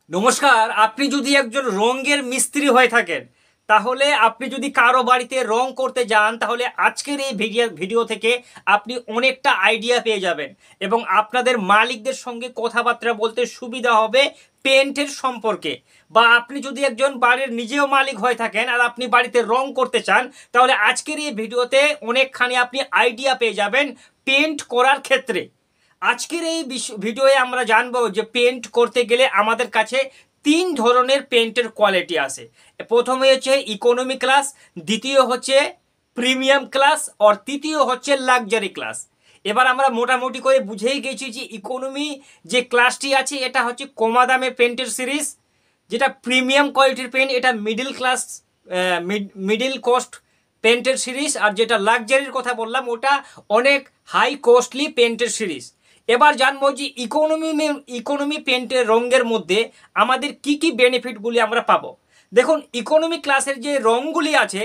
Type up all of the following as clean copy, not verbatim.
নমস্কার। আপনি যদি একজন রঙের মিস্ত্রি হয়ে থাকেন, তাহলে আপনি যদি কারো বাড়িতে রং করতে যান, তাহলে আজকের এই ভিডিও থেকে আপনি অনেকটা আইডিয়া পেয়ে যাবেন এবং আপনাদের মালিকদের সঙ্গে কথাবার্তা বলতে সুবিধা হবে পেন্টের সম্পর্কে। বা আপনি যদি একজন বাড়ির নিজেও মালিক হয়ে থাকেন আর আপনি বাড়িতে রং করতে চান, তাহলে আজকের এই ভিডিওতে অনেকখানি আপনি আইডিয়া পেয়ে যাবেন পেন্ট করার ক্ষেত্রে। আজকের এই ভিডিওয়ে আমরা জানবো যে পেন্ট করতে গেলে আমাদের কাছে তিন ধরনের পেন্টের কোয়ালিটি আছে। প্রথমে হচ্ছে ইকোনমি ক্লাস, দ্বিতীয় হচ্ছে প্রিমিয়াম ক্লাস, আর তৃতীয় হচ্ছে লাক্সারি ক্লাস। এবার আমরা মোটামুটি করে বুঝেই গেছি যে ইকোনমি যে ক্লাসটি আছে এটা হচ্ছে কমা দামে পেন্টের সিরিজ, যেটা প্রিমিয়াম কোয়ালিটির পেন্ট এটা মিডিল ক্লাস মিডিল কস্ট পেন্টের সিরিজ, আর যেটা লাক্সারির কথা বললাম ওটা অনেক হাই কস্টলি পেন্টের সিরিজ। এবার জানবো যে ইকোনমি পেন্টের রঙের মধ্যে আমাদের কি কি বেনিফিটগুলি আমরা পাবো। দেখুন, ইকোনমি ক্লাসের যে রঙগুলি আছে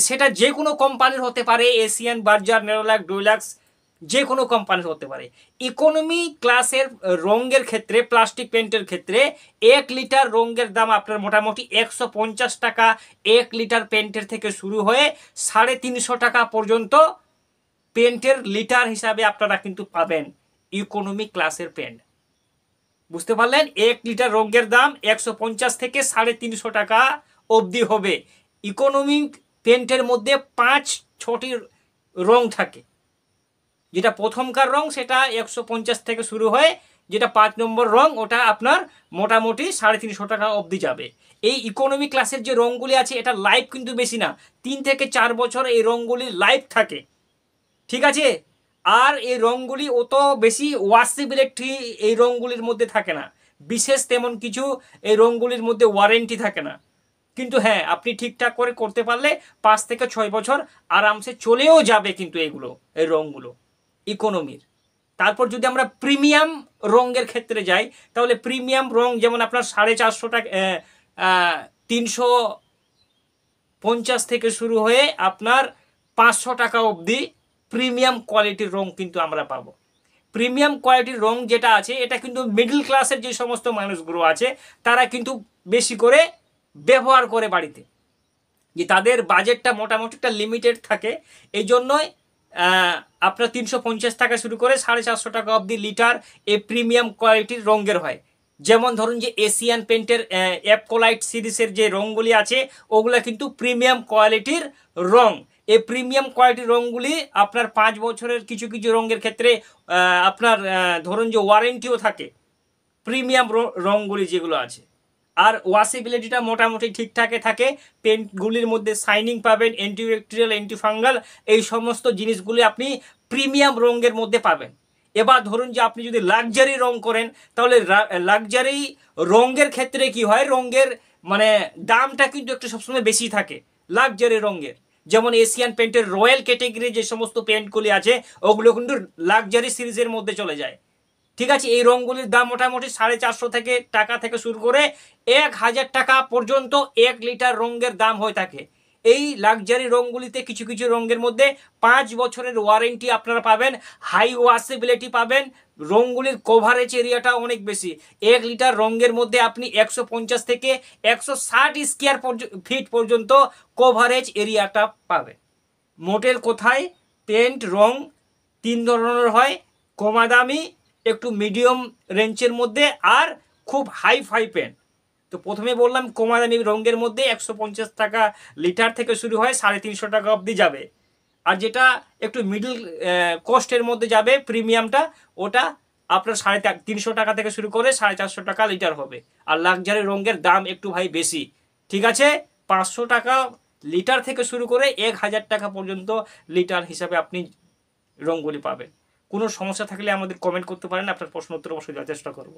সেটা যে কোনো কোম্পানির হতে পারে, এশিয়ান, বার্জার, নেরোলাক, ডুলাক্স, যে কোনো কোম্পানির হতে পারে। ইকোনমি ক্লাসের রঙের ক্ষেত্রে, প্লাস্টিক পেন্টের ক্ষেত্রে 1 লিটার রঙের দাম আপনার মোটামুটি 150 টাকা। 1 লিটার পেন্টের থেকে শুরু হয়ে 350 টাকা পর্যন্ত পেন্টের লিটার হিসাবে আপনারা কিন্তু পাবেন ইকোনমি ক্লাসের পেন্ট। বুঝতে পারলেন? 1 লিটার রঙের দাম 150 থেকে 350 টাকা অবধি হবে। ইকোনমি পেন্টের মধ্যে 5-6টি রং থাকে। যেটা প্রথমকার রং সেটা 150 থেকে শুরু হয়ে যেটা 5 নম্বর রং ওটা আপনার মোটামুটি 350 টাকা অবধি যাবে। এই ইকোনমি ক্লাসের যে রঙগুলি আছে এটা লাইফ কিন্তু বেশি না, 3 থেকে 4 বছর এই রঙগুলির লাইফ থাকে। ঠিক আছে? আর এই রঙগুলি অত বেশি ওয়াশেবিলিটি এই রঙগুলির মধ্যে থাকে না, বিশেষ তেমন কিছু এই রঙগুলির মধ্যে ওয়ারেন্টি থাকে না। কিন্তু হ্যাঁ, আপনি ঠিকঠাক করে করতে পারলে 5 থেকে 6 বছর আরামসে চলেও যাবে কিন্তু এগুলো, এই রঙগুলো ইকোনমির। তারপর যদি আমরা প্রিমিয়াম রঙের ক্ষেত্রে যাই, তাহলে প্রিমিয়াম রং যেমন আপনার 450 টাকা, 350 থেকে শুরু হয়ে আপনার 500 টাকা অবধি প্রিমিয়াম কোয়ালিটির রং কিন্তু আমরা পাবো। প্রিমিয়াম কোয়ালিটির রং যেটা আছে এটা কিন্তু মিডল ক্লাসের যে সমস্ত মানুষগুলো আছে তারা কিন্তু বেশি করে ব্যবহার করে বাড়িতে, যে তাদের বাজেটটা মোটামুটি একটা লিমিটেড থাকে। এই জন্যই আপনার 350 টাকা শুরু করে 450 টাকা অবধি লিটার এই প্রিমিয়াম কোয়ালিটির রঙের হয়। যেমন ধরুন যে এশিয়ান পেন্টের অ্যাপকোলাইট সিরিজের যে রঙগুলি আছে ওগুলো কিন্তু প্রিমিয়াম কোয়ালিটির রং। এই প্রিমিয়াম কোয়ালিটির রঙগুলি আপনার 5 বছরের কিছু কিছু রঙের ক্ষেত্রে আপনার ধরুন যে ওয়ারেন্টিও থাকে প্রিমিয়াম রঙগুলি যেগুলো আছে। আর ওয়াশেবিলিটিটা মোটামুটি ঠিকঠাকই থাকে। পেন্টগুলির মধ্যে শাইনিং পাবেন, অ্যান্টিব্যাকটেরিয়াল, অ্যান্টিফাঙ্গাল, এই সমস্ত জিনিসগুলি আপনি প্রিমিয়াম রঙের মধ্যে পাবেন। এবার ধরুন যে আপনি যদি লাক্সারি রং করেন, তাহলে লাক্সারি রঙের ক্ষেত্রে কি হয়, রঙের মানে দামটা কিন্তু একটু সবসময় বেশি থাকে লাক্সারি রঙের। যেমন এশিয়ান পেন্টের রয়্যাল ক্যাটেগরি যে সমস্ত পেন্টগুলি আছে ওগুলো কিন্তু লাক্সারি সিরিজের মধ্যে চলে যায়। ঠিক আছে? এই রঙগুলির দাম মোটামুটি 450 থেকে টাকা থেকে শুরু করে 1000 টাকা পর্যন্ত 1 লিটার রঙের দাম হয়ে থাকে। এই লাক্সারি রঙগুলিতে কিছু কিছু রঙের মধ্যে 5 বছরের ওয়ারেন্টি আপনারা পাবেন, হাই ওয়াশেবিলিটি পাবেন, রঙগুলির কভারেজ এরিয়াটা অনেক বেশি। 1 লিটার রঙের মধ্যে আপনি 150 থেকে 160 স্কোয়ার ফিট পর্যন্ত কভারেজ এরিয়াটা পাবেন। মোটের কোথায় পেন্ট রং 3 ধরনের হয়, কমা দামি, একটু মিডিয়াম রেঞ্জের মধ্যে, আর খুব হাই ফাই পেন। তো প্রথমে বললাম কমা দামি রঙের মধ্যে 150 টাকা লিটার থেকে শুরু হয় 350 টাকা অবধি যাবে। আর যেটা একটু মিডল কস্টের মধ্যে যাবে প্রিমিয়ামটা, ওটা আপনার 350 টাকা থেকে শুরু করে 450 টাকা লিটার হবে। আর লাক্সারি রঙের দাম একটু ভাই বেশি। ঠিক আছে? 500 টাকা লিটার থেকে শুরু করে 1000 টাকা পর্যন্ত লিটার হিসাবে আপনি রঙগুলি পাবেন। কোনো সমস্যা থাকলে আমাদের কমেন্ট করতে পারেন, আপনার প্রশ্ন উত্তর অবশ্যই দেওয়ার চেষ্টা করব।